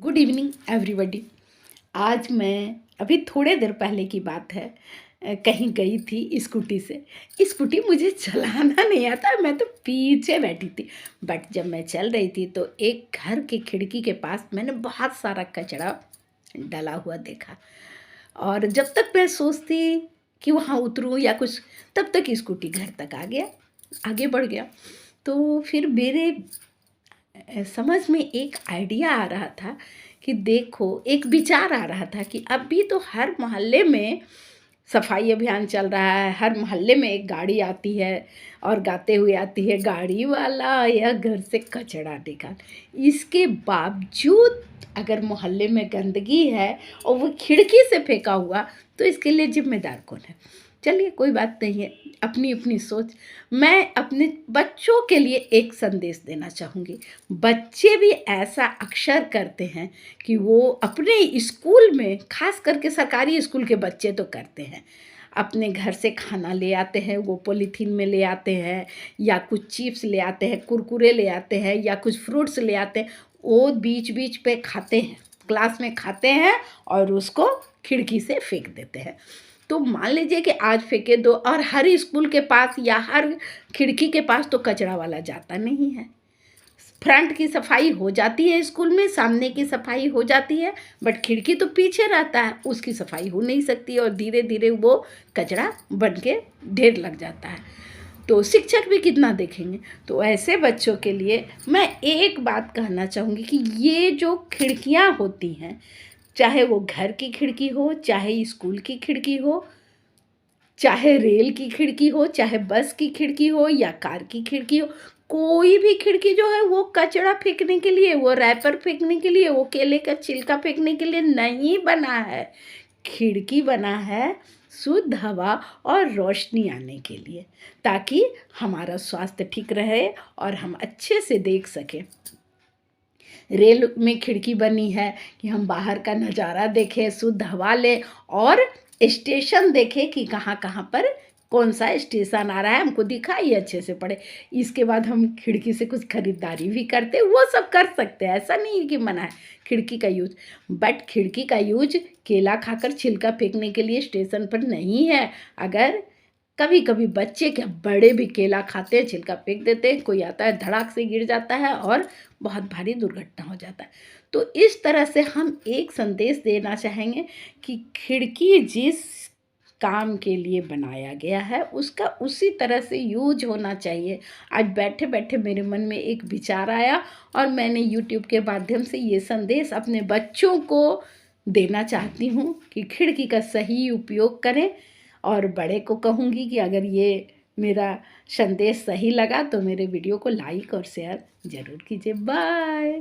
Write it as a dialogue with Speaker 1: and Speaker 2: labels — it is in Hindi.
Speaker 1: Good evening everybody. आज मैं अभी थोड़े देर पहले की बात है, कहीं गई थी स्कूटी से। स्कूटी मुझे चलाना नहीं आता, मैं तो पीछे बैठी थी। बट जब मैं चल रही थी तो एक घर की खिड़की के पास मैंने बहुत सारा कचरा डला हुआ देखा। और जब तक मैं सोचती कि वहाँ उतरूँ या कुछ, तब तक स्कूटी घर तक आ गया, आगे बढ़ गया। तो फिर मेरे समझ में एक आइडिया आ रहा था कि देखो, एक विचार आ रहा था कि अभी तो हर मोहल्ले में सफाई अभियान चल रहा है, हर मोहल्ले में एक गाड़ी आती है और गाते हुए आती है, गाड़ी वाला यह घर से कचरा निकाल। इसके बावजूद अगर मोहल्ले में गंदगी है और वो खिड़की से फेंका हुआ, तो इसके लिए जिम्मेदार कौन है? चलिए, कोई बात नहीं है, अपनी अपनी सोच। मैं अपने बच्चों के लिए एक संदेश देना चाहूँगी। बच्चे भी ऐसा अक्सर करते हैं कि वो अपने स्कूल में, खास करके सरकारी स्कूल के बच्चे तो करते हैं, अपने घर से खाना ले आते हैं, वो पॉलीथीन में ले आते हैं, या कुछ चिप्स ले आते हैं, कुरकुरे ले आते हैं, या कुछ फ्रूट्स ले आते हैं। वो बीच बीच पे खाते हैं, क्लास में खाते हैं और उसको खिड़की से फेंक देते हैं। तो मान लीजिए कि आज फेंके दो, और हर स्कूल के पास या हर खिड़की के पास तो कचरा वाला जाता नहीं है। फ्रंट की सफाई हो जाती है स्कूल में, सामने की सफाई हो जाती है, बट खिड़की तो पीछे रहता है, उसकी सफाई हो नहीं सकती और धीरे धीरे वो कचरा बन के ढेर लग जाता है। तो शिक्षक भी कितना देखेंगे? तो ऐसे बच्चों के लिए मैं एक बात कहना चाहूँगी कि ये जो खिड़कियाँ होती हैं, चाहे वो घर की खिड़की हो, चाहे स्कूल की खिड़की हो, चाहे रेल की खिड़की हो, चाहे बस की खिड़की हो या कार की खिड़की हो, कोई भी खिड़की जो है वो कचरा फेंकने के लिए, वो रैपर फेंकने के लिए, वो केले का छिलका फेंकने के लिए नहीं बना है। खिड़की बना है शुद्ध हवा और रोशनी आने के लिए, ताकि हमारा स्वास्थ्य ठीक रहे और हम अच्छे से देख सकें। रेल में खिड़की बनी है कि हम बाहर का नज़ारा देखें, शुद्ध हवा लें, और स्टेशन देखें कि कहाँ कहाँ पर कौन सा स्टेशन आ रहा है, हमको दिखाई अच्छे से पड़े। इसके बाद हम खिड़की से कुछ खरीदारी भी करते, वो सब कर सकते हैं, ऐसा नहीं है कि मना है खिड़की का यूज। बट खिड़की का यूज केला खाकर छिलका फेंकने के लिए स्टेशन पर नहीं है। अगर कभी कभी बच्चे क्या, बड़े भी केला खाते हैं, छिलका फेंक देते हैं, कोई आता है धड़ाक से गिर जाता है और बहुत भारी दुर्घटना हो जाता है। तो इस तरह से हम एक संदेश देना चाहेंगे कि खिड़की जिस काम के लिए बनाया गया है उसका उसी तरह से यूज होना चाहिए। आज बैठे बैठे मेरे मन में एक विचार आया और मैंने यूट्यूब के माध्यम से ये संदेश अपने बच्चों को देना चाहती हूँ कि खिड़की का सही उपयोग करें। और बड़े को कहूँगी कि अगर ये मेरा संदेश सही लगा तो मेरे वीडियो को लाइक और शेयर ज़रूर कीजिए। बाय।